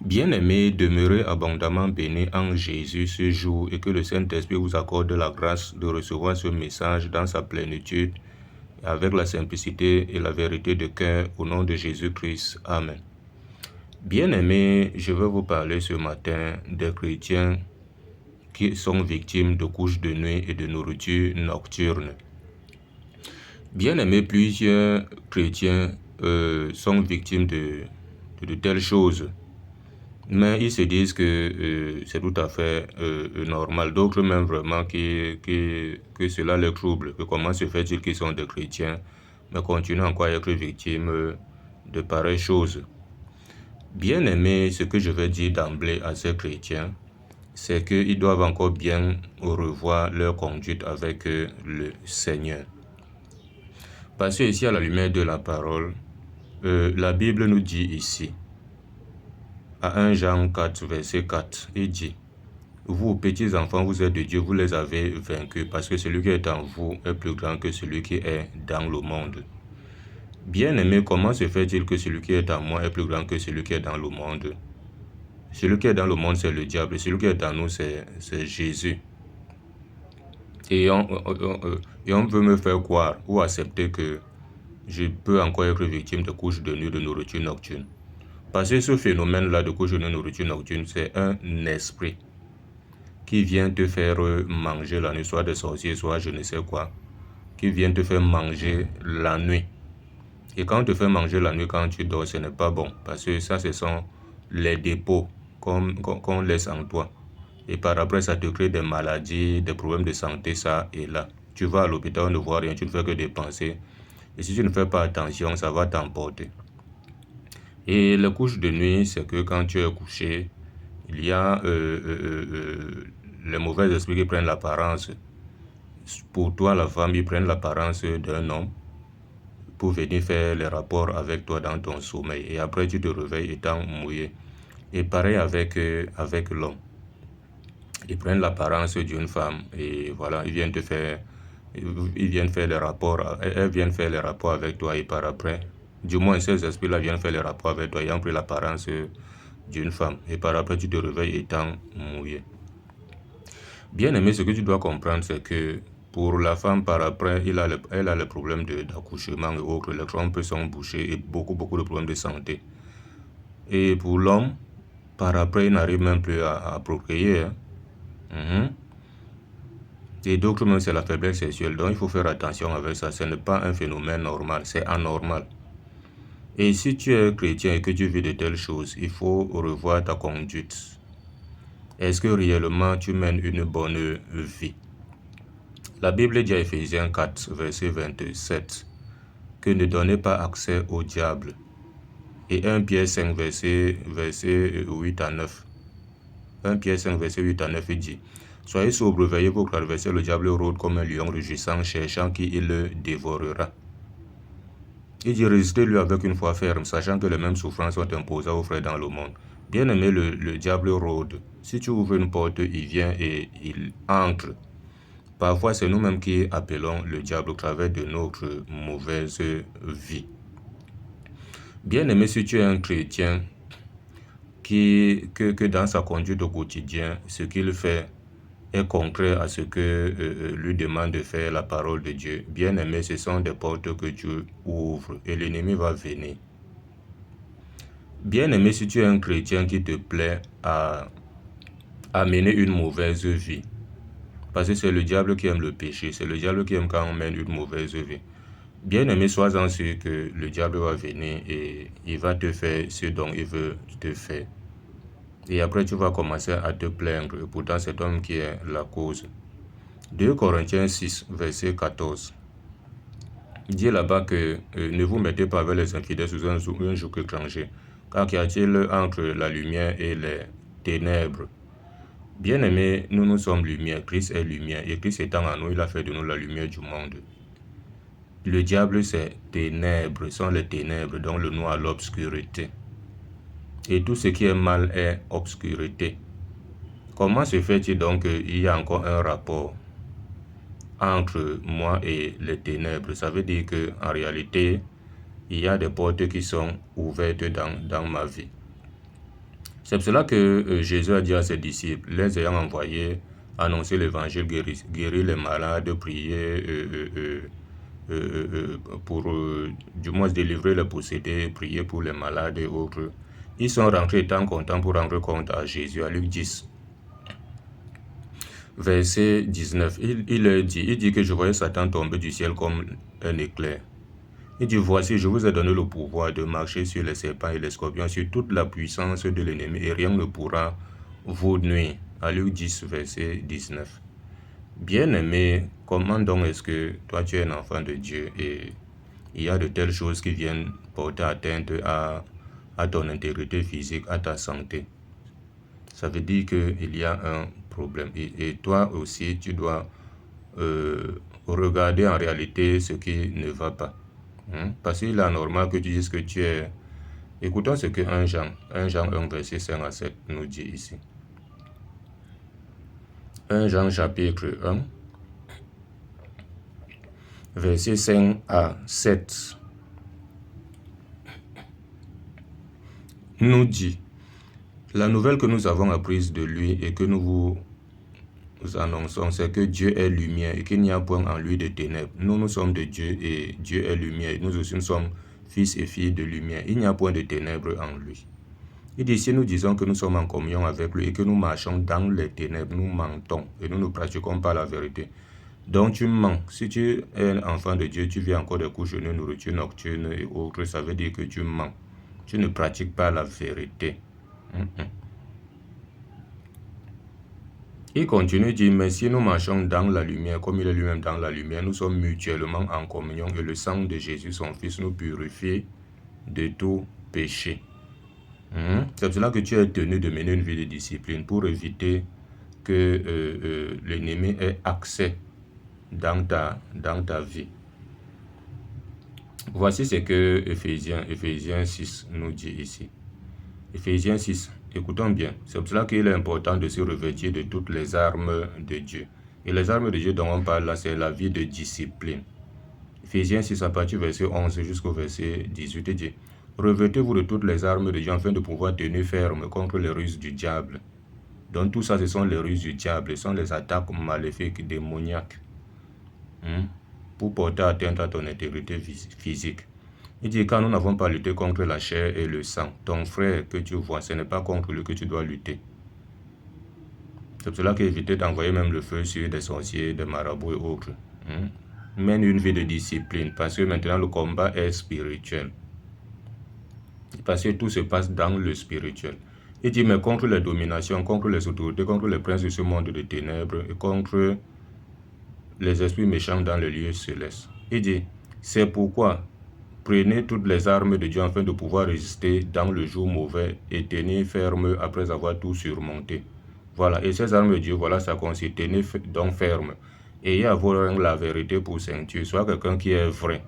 Bien-aimés, demeurez abondamment bénis en Jésus ce jour et que le Saint-Esprit vous accorde la grâce de recevoir ce message dans sa plénitude, avec la simplicité et la vérité de cœur, au nom de Jésus-Christ. Amen. Bien-aimés, je vais vous parler ce matin des chrétiens qui sont victimes de couches de nuit et de nourriture nocturne. Bien-aimés, plusieurs chrétiens sont victimes de telles choses. Mais ils se disent que c'est tout à fait normal. D'autres même vraiment que cela les trouble. Que comment se fait-il qu'ils sont des chrétiens, mais continuent encore à être victimes de pareilles choses. Bien aimé, ce que je vais dire d'emblée à ces chrétiens, c'est qu'ils doivent encore bien revoir leur conduite avec le Seigneur. Parce que ici, à la lumière de la parole, la Bible nous dit ici, à 1 Jean 4, verset 4, il dit, « Vous, petits enfants, vous êtes de Dieu, vous les avez vaincus, parce que celui qui est en vous est plus grand que celui qui est dans le monde. » Bien-aimé, comment se fait-il que celui qui est en moi est plus grand que celui qui est dans le monde? Celui qui est dans le monde, c'est le diable. Celui qui est dans nous, c'est Jésus. Et on veut me faire croire ou accepter que je peux encore être victime de couches de nuit, de nourriture nocturne. Parce que ce phénomène-là de couche de nourriture nocturne, c'est un esprit qui vient te faire manger la nuit, soit des sorciers, soit je ne sais quoi, qui vient te faire manger la nuit. Et quand on te fait manger la nuit, quand tu dors, ce n'est pas bon, parce que ça, ce sont les dépôts qu'on laisse en toi. Et par après, ça te crée des maladies, des problèmes de santé, ça et là. Tu vas à l'hôpital, on ne voit rien, tu ne fais que dépenser. Et si tu ne fais pas attention, ça va t'emporter. Et les couches de nuit, c'est que quand tu es couché, il y a les mauvais esprits qui prennent l'apparence. Pour toi, la femme, ils prennent l'apparence d'un homme pour venir faire les rapports avec toi dans ton sommeil. Et après, tu te réveilles étant mouillé. Et pareil avec l'homme. Ils prennent l'apparence d'une femme et voilà, ils viennent faire les rapports, elles viennent faire les rapports avec toi et par après, du moins ces esprits-là viennent faire les rapports avec toi ayant pris l'apparence d'une femme et par après tu te réveilles étant mouillé. Bien aimé, ce que tu dois comprendre, c'est que pour la femme, par après, elle a le problème d'accouchement et autres, les trompes sont bouchées et beaucoup de problèmes de santé. Et pour l'homme, par après, il n'arrive même plus à procréer. Et d'autres même, c'est la faiblesse sexuelle. Donc, il faut faire attention avec ça. Ce n'est pas un phénomène normal, c'est anormal. Et si tu es chrétien et que tu vis de telles choses, il faut revoir ta conduite. Est-ce que réellement tu mènes une bonne vie? La Bible dit à Ephésiens 4, verset 27, que ne donnez pas accès au diable. Et 1 Pierre 5, verset 8 à 9. 1 Pierre 5, verset 8 à 9, il dit, « Soyez sobres, veillez pour traverser le diable rôde comme un lion rugissant, cherchant qui il le dévorera. » Il dit, « Résistez-lui avec une foi ferme, sachant que les mêmes souffrances sont imposées aux frères dans le monde. » Bien aimé, le diable rôde. Si tu ouvres une porte, il vient et il entre. Parfois, c'est nous-mêmes qui appelons le diable au travers de notre mauvaise vie. Bien aimé, si tu es un chrétien, que dans sa conduite au quotidien, ce qu'il fait est contraire à ce que lui demande de faire la parole de Dieu. Bien aimé, ce sont des portes que Dieu ouvre et l'ennemi va venir. Bien aimé, si tu es un chrétien qui te plaît à mener une mauvaise vie, parce que c'est le diable qui aime le péché, c'est le diable qui aime quand on mène une mauvaise vie. Bien aimé, sois-en sûr que le diable va venir et il va te faire ce dont il veut te faire. Et après, tu vas commencer à te plaindre. Et pourtant, c'est toi qui est la cause. 2 Corinthiens 6, verset 14. Il dit là-bas que ne vous mettez pas avec les infidèles sous un joug étranger. Car qu'y a-t-il entre la lumière et les ténèbres? Bien-aimés, nous sommes lumière. Christ est lumière. Et Christ étant en nous, il a fait de nous la lumière du monde. Le diable, c'est ténèbres, sont les ténèbres, donc le noir, l'obscurité. Et tout ce qui est mal est obscurité. Comment se fait-il donc qu'il y a encore un rapport entre moi et les ténèbres? Ça veut dire qu'en réalité, il y a des portes qui sont ouvertes dans ma vie. C'est pour cela que Jésus a dit à ses disciples, les ayant envoyés, annoncer l'évangile, guérir les malades, prier pour du moins délivrer les possédés, prier pour les malades et autres. Ils sont rentrés étant contents pour rendre compte à Jésus, à Luc 10. Verset 19, il dit que je voyais Satan tomber du ciel comme un éclair. Il dit, voici, je vous ai donné le pouvoir de marcher sur les serpents et les scorpions, sur toute la puissance de l'ennemi, et rien ne pourra vous nuire. À Luc 10, verset 19. Bien-aimé, comment donc est-ce que toi tu es un enfant de Dieu et il y a de telles choses qui viennent porter atteinte à ton intégrité physique, à ta santé? Ça veut dire qu'il y a un problème. Et toi aussi, tu dois regarder en réalité ce qui ne va pas. Parce qu'il est anormal que tu dises que tu es... Écoutons ce que 1 Jean 1, verset 5 à 7 nous dit ici. 1 Jean chapitre 1, verset 5 à 7 nous dit: la nouvelle que nous avons apprise de lui et que nous vous annonçons, c'est que Dieu est lumière et qu'il n'y a point en lui de ténèbres. Nous sommes de Dieu et Dieu est lumière. Nous aussi nous sommes fils et filles de lumière. Il n'y a point de ténèbres en lui. Il dit, si nous disons que nous sommes en communion avec lui et que nous marchons dans les ténèbres, nous mentons et nous ne pratiquons pas la vérité. Donc tu mens. Si tu es un enfant de Dieu, tu vis encore des couches de nourriture nocturne et autres, ça veut dire que tu mens. Tu ne pratiques pas la vérité. Il continue de dire, mais si nous marchons dans la lumière, comme il est lui-même dans la lumière, nous sommes mutuellement en communion et le sang de Jésus, son Fils, nous purifie de tout péché. C'est pour cela que tu es tenu de mener une vie de discipline pour éviter que l'ennemi ait accès dans ta vie. Voici ce que Éphésiens 6 nous dit ici. Éphésiens 6, écoutons bien. C'est pour cela qu'il est important de se revêtir de toutes les armes de Dieu. Et les armes de Dieu dont on parle là, c'est la vie de discipline. Éphésiens 6, à partir du verset 11 jusqu'au verset 18, dit: revêtez-vous de toutes les armes de Dieu afin de pouvoir tenir ferme contre les ruses du diable. Donc tout ça, ce sont les ruses du diable, ce sont les attaques maléfiques, démoniaques, pour porter atteinte à ton intégrité physique. Il dit, quand nous n'avons pas lutté contre la chair et le sang, ton frère que tu vois, ce n'est pas contre lui que tu dois lutter. C'est pour cela qu'éviter d'envoyer même le feu sur des sorciers, des marabouts et autres. Mène une vie de discipline, parce que maintenant le combat est spirituel. Parce que tout se passe dans le spirituel. Il dit, mais contre les dominations, contre les autorités, contre les princes de ce monde de ténèbres, et contre les esprits méchants dans les lieux célestes. Il dit, c'est pourquoi prenez toutes les armes de Dieu afin de pouvoir résister dans le jour mauvais et tenir ferme après avoir tout surmonté. Voilà, et ces armes de Dieu, voilà, ça consiste, tenir donc ferme. Ayez à vous la vérité pour ceinture, soit quelqu'un qui est vrai.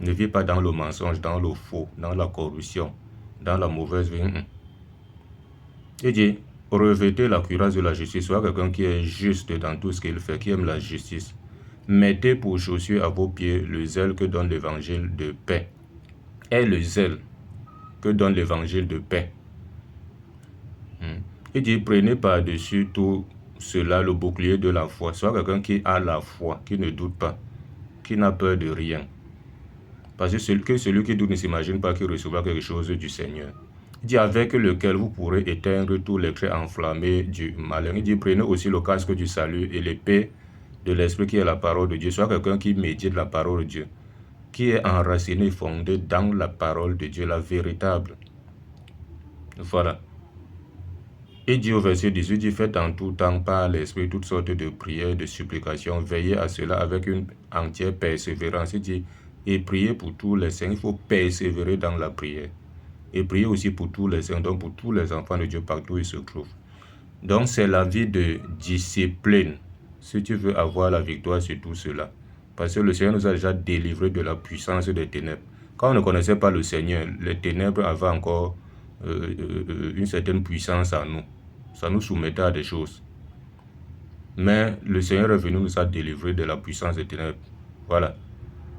Ne vis pas dans le mensonge, dans le faux, dans la corruption, dans la mauvaise vie. Il dit, revêtez la cuirasse de la justice, soit quelqu'un qui est juste dans tout ce qu'il fait, qui aime la justice. Mettez pour chaussure à vos pieds le zèle que donne l'évangile de paix. Et le zèle que donne l'évangile de paix. Il dit, prenez par-dessus tout cela le bouclier de la foi. Soit quelqu'un qui a la foi, qui ne doute pas, qui n'a peur de rien. Parce que celui qui doute ne s'imagine pas qu'il recevra quelque chose du Seigneur. Il dit, avec lequel vous pourrez éteindre tous les traits enflammés du malin. Il dit, prenez aussi le casque du salut et l'épée de l'esprit qui est la parole de Dieu. Soit quelqu'un qui médite la parole de Dieu, qui est enraciné, fondé dans la parole de Dieu, la véritable. Voilà. Il dit au verset 18, il dit, faites en tout temps par l'esprit toutes sortes de prières, de supplications, veillez à cela avec une entière persévérance. Il dit, et priez pour tous les saints. Il faut persévérer dans la prière. Et priez aussi pour tous les saints, donc pour tous les enfants de Dieu partout où ils se trouvent. Donc c'est la vie de discipline, si tu veux avoir la victoire sur tout cela. Parce que le Seigneur nous a déjà délivrés de la puissance des ténèbres. Quand on ne connaissait pas le Seigneur, les ténèbres avaient encore une certaine puissance en nous. Ça nous soumettait à des choses. Mais le Seigneur est venu nous a délivrés de la puissance des ténèbres. Voilà.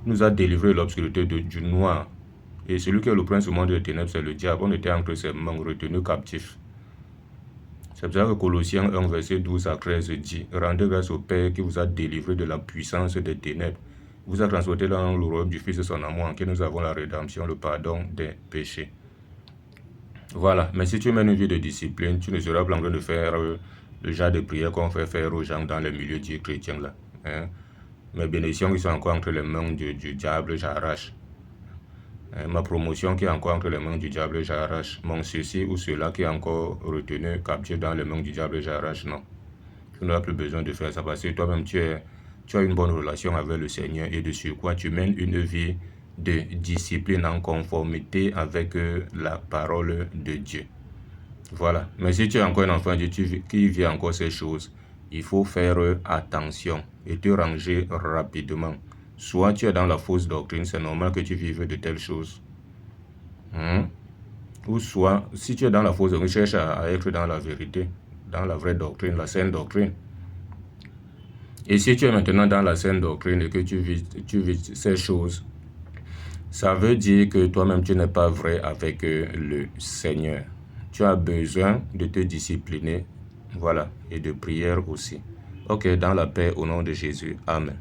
Nous a délivrés de l'obscurité du noir. Et celui qui est le prince du monde des ténèbres, c'est le diable. On était entre ses mains, retenu captif. C'est pour ça que Colossiens 1, verset 12 à 13 dit « Rendez grâce au Père qui vous a délivré de la puissance des ténèbres. Vous a transporté dans le royaume du Fils de son amour, en qui nous avons la rédemption, le pardon des péchés. » Voilà. Mais si tu mènes une vie de discipline, tu ne seras pas en train de faire le genre de prière qu'on fait faire aux gens dans les milieux dits chrétiens là. Hein? Mes bénédictions qui sont encore entre les mains du diable, j'arrache. Ma promotion qui est encore entre les mains du diable, j'arrache. Mon ceci ou cela qui est encore retenu, capturé dans les mains du diable, j'arrache. Non. Tu n'as plus besoin de faire ça parce que toi-même, tu as une bonne relation avec le Seigneur et de surcroît, tu mènes une vie de discipline en conformité avec la parole de Dieu. Voilà. Mais si tu es encore un enfant de Dieu qui vit encore ces choses, il faut faire attention et te ranger rapidement. Soit tu es dans la fausse doctrine, c'est normal que tu vives de telles choses. Ou soit, si tu es dans la fausse doctrine, cherche à être dans la vérité, dans la vraie doctrine, la saine doctrine. Et si tu es maintenant dans la saine doctrine et que tu vis ces choses, ça veut dire que toi-même tu n'es pas vrai avec le Seigneur. Tu as besoin de te discipliner, voilà, et de prière aussi. Ok, dans la paix au nom de Jésus. Amen.